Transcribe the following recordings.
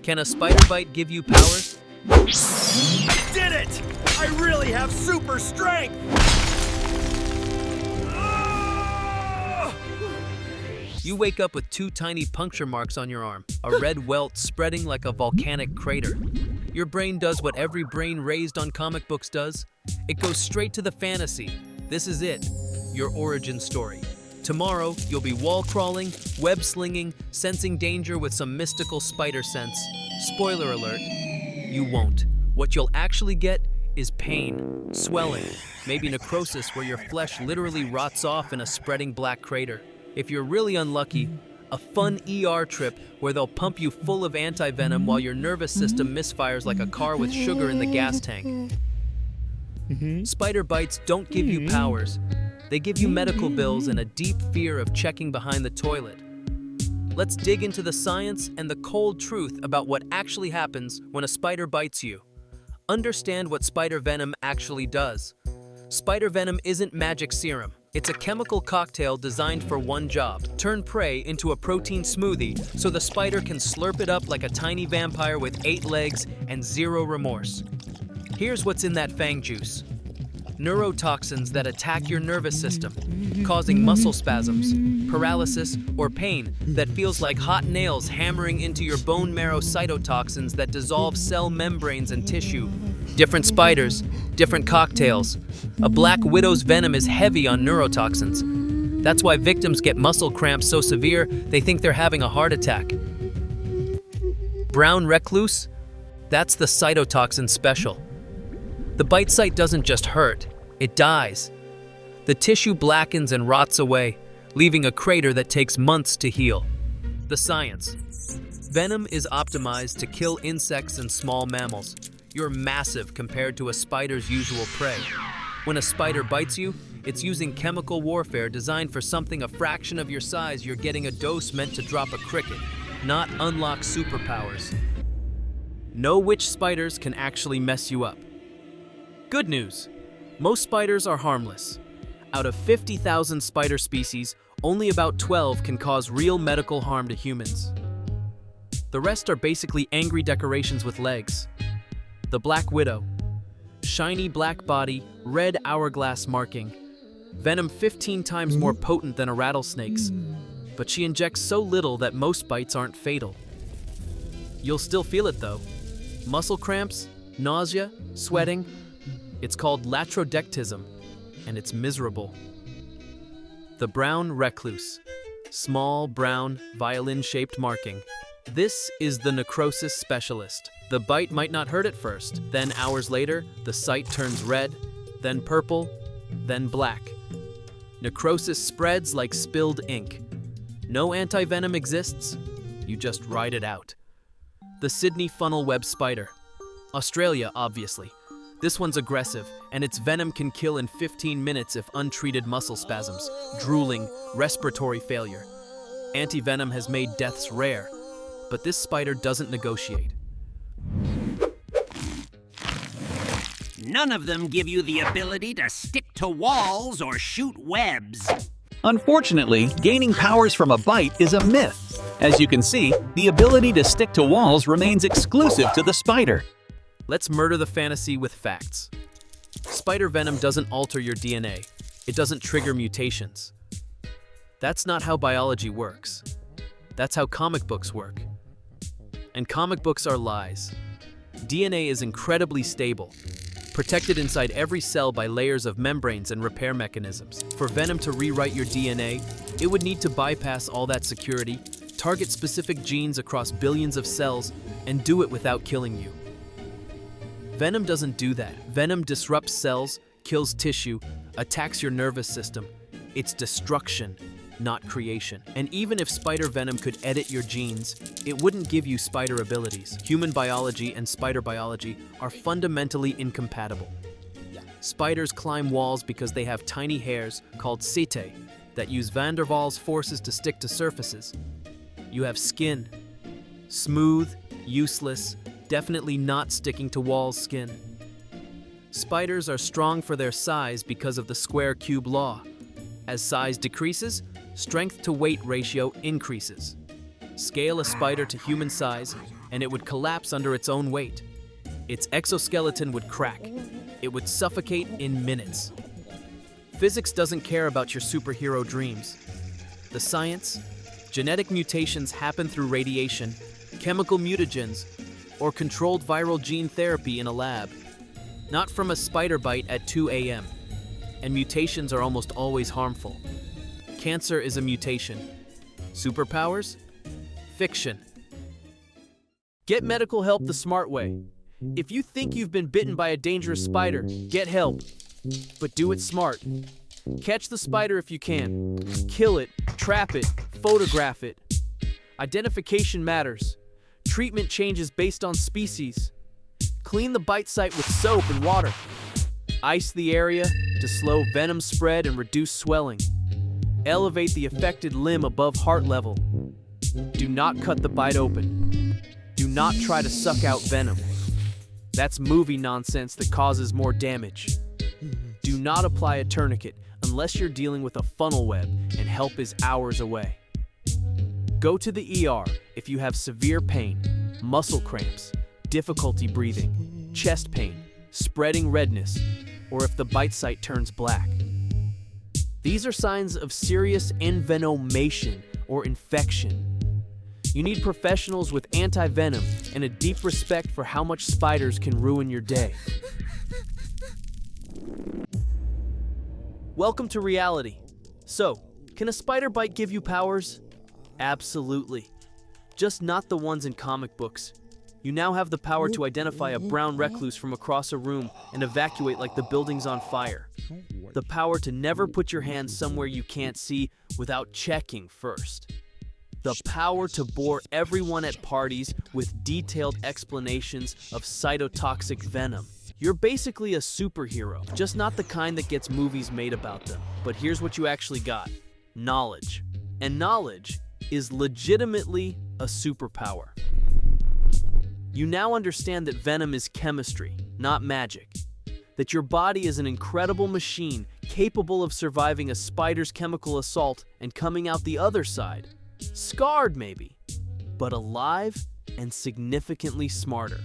Can a spider bite give you powers? Did it! I really have super strength! Ah! You wake up with 2 tiny puncture marks on your arm, a red welt spreading like a volcanic crater. Your brain does what every brain raised on comic books does. It goes straight to the fantasy. This is it, your origin story. Tomorrow, you'll be wall crawling, web slinging, sensing danger with some mystical spider sense. Spoiler alert, you won't. What you'll actually get is pain, swelling, maybe necrosis where your flesh literally rots off in a spreading black crater. If you're really unlucky, a fun ER trip where they'll pump you full of anti-venom while your nervous system misfires like a car with sugar in the gas tank. Spider bites don't give you powers. They give you medical bills and a deep fear of checking behind the toilet. Let's dig into the science and the cold truth about what actually happens when a spider bites you. Understand what spider venom actually does. Spider venom isn't magic serum. It's a chemical cocktail designed for one job: turn prey into a protein smoothie so the spider can slurp it up like a tiny vampire with 8 legs and 0 remorse. Here's what's in that fang juice. Neurotoxins that attack your nervous system, causing muscle spasms, paralysis, or pain that feels like hot nails hammering into your bone marrow. Cytotoxins that dissolve cell membranes and tissue. Different spiders, different cocktails. A black widow's venom is heavy on neurotoxins. That's why victims get muscle cramps so severe they think they're having a heart attack. Brown recluse? That's the cytotoxin special. The bite site doesn't just hurt, it dies. The tissue blackens and rots away, leaving a crater that takes months to heal. The science. Venom is optimized to kill insects and small mammals. You're massive compared to a spider's usual prey. When a spider bites you, it's using chemical warfare designed for something a fraction of your size. You're getting a dose meant to drop a cricket, not unlock superpowers. Know which spiders can actually mess you up. Good news, most spiders are harmless. Out of 50,000 spider species, only about 12 can cause real medical harm to humans. The rest are basically angry decorations with legs. The black widow, shiny black body, red hourglass marking. Venom 15 times more potent than a rattlesnake's, but she injects so little that most bites aren't fatal. You'll still feel it though. Muscle cramps, nausea, sweating. It's called latrodectism, and it's miserable. The brown recluse, small brown violin-shaped marking. This is the necrosis specialist. The bite might not hurt at first, then hours later, the site turns red, then purple, then black. Necrosis spreads like spilled ink. No anti-venom exists, you just ride it out. The Sydney funnel web spider. Australia, obviously. This one's aggressive, and its venom can kill in 15 minutes if untreated. Muscle spasms, drooling, respiratory failure. Anti-venom has made deaths rare, but this spider doesn't negotiate. None of them give you the ability to stick to walls or shoot webs. Unfortunately, gaining powers from a bite is a myth. As you can see, the ability to stick to walls remains exclusive to the spider. Let's murder the fantasy with facts. Spider venom doesn't alter your DNA. It doesn't trigger mutations. That's not how biology works. That's how comic books work. And comic books are lies. DNA is incredibly stable, protected inside every cell by layers of membranes and repair mechanisms. For venom to rewrite your DNA, it would need to bypass all that security, target specific genes across billions of cells, and do it without killing you. Venom doesn't do that. Venom disrupts cells, kills tissue, attacks your nervous system. It's destruction, not creation. And even if spider venom could edit your genes, it wouldn't give you spider abilities. Human biology and spider biology are fundamentally incompatible. Spiders climb walls because they have tiny hairs called setae that use van der Waals forces to stick to surfaces. You have skin. Smooth, useless, definitely not sticking to walls skin. Spiders are strong for their size because of the square-cube law. As size decreases, strength to weight ratio increases. Scale a spider to human size, and it would collapse under its own weight. Its exoskeleton would crack. It would suffocate in minutes. Physics doesn't care about your superhero dreams. The science, genetic mutations happen through radiation, chemical mutagens, or controlled viral gene therapy in a lab. Not from a spider bite at 2 a.m. And mutations are almost always harmful. Cancer is a mutation. Superpowers? Fiction. Get medical help the smart way. If you think you've been bitten by a dangerous spider, get help. But do it smart. Catch the spider if you can. Kill it, trap it, photograph it. Identification matters. Treatment changes based on species. Clean the bite site with soap and water. Ice the area to slow venom spread and reduce swelling. Elevate the affected limb above heart level. Do not cut the bite open. Do not try to suck out venom. That's movie nonsense that causes more damage. Do not apply a tourniquet unless you're dealing with a funnel web and help is hours away. Go to the ER if you have severe pain, muscle cramps, difficulty breathing, chest pain, spreading redness, or if the bite site turns black. These are signs of serious envenomation or infection. You need professionals with anti-venom and a deep respect for how much spiders can ruin your day. Welcome to reality. So, can a spider bite give you powers? Absolutely. Just not the ones in comic books. You now have the power to identify a brown recluse from across a room and evacuate like the building's on fire. The power to never put your hands somewhere you can't see without checking first. The power to bore everyone at parties with detailed explanations of cytotoxic venom. You're basically a superhero, just not the kind that gets movies made about them. But here's what you actually got: knowledge. And knowledge is legitimately a superpower. You now understand that venom is chemistry, not magic. That your body is an incredible machine capable of surviving a spider's chemical assault and coming out the other side. Scarred maybe, but alive and significantly smarter.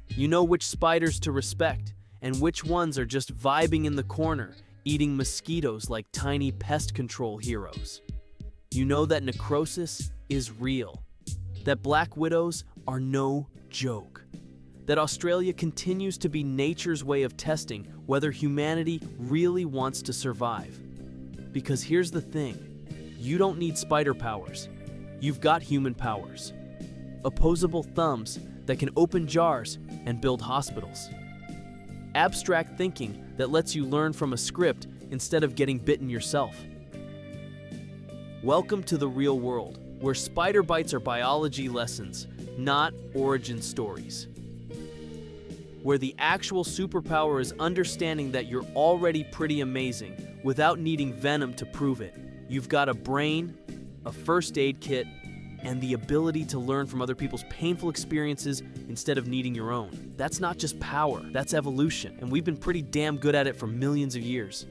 You know which spiders to respect and which ones are just vibing in the corner, eating mosquitoes like tiny pest control heroes. You know that necrosis is real, that black widows are no joke, that Australia continues to be nature's way of testing whether humanity really wants to survive. Because here's the thing. You don't need spider powers. You've got human powers. Opposable thumbs that can open jars and build hospitals. Abstract thinking that lets you learn from a script instead of getting bitten yourself. Welcome to the real world, where spider bites are biology lessons, not origin stories. Where the actual superpower is understanding that you're already pretty amazing without needing venom to prove it. You've got a brain, a first aid kit, and the ability to learn from other people's painful experiences instead of needing your own. That's not just power, that's evolution, and we've been pretty damn good at it for millions of years.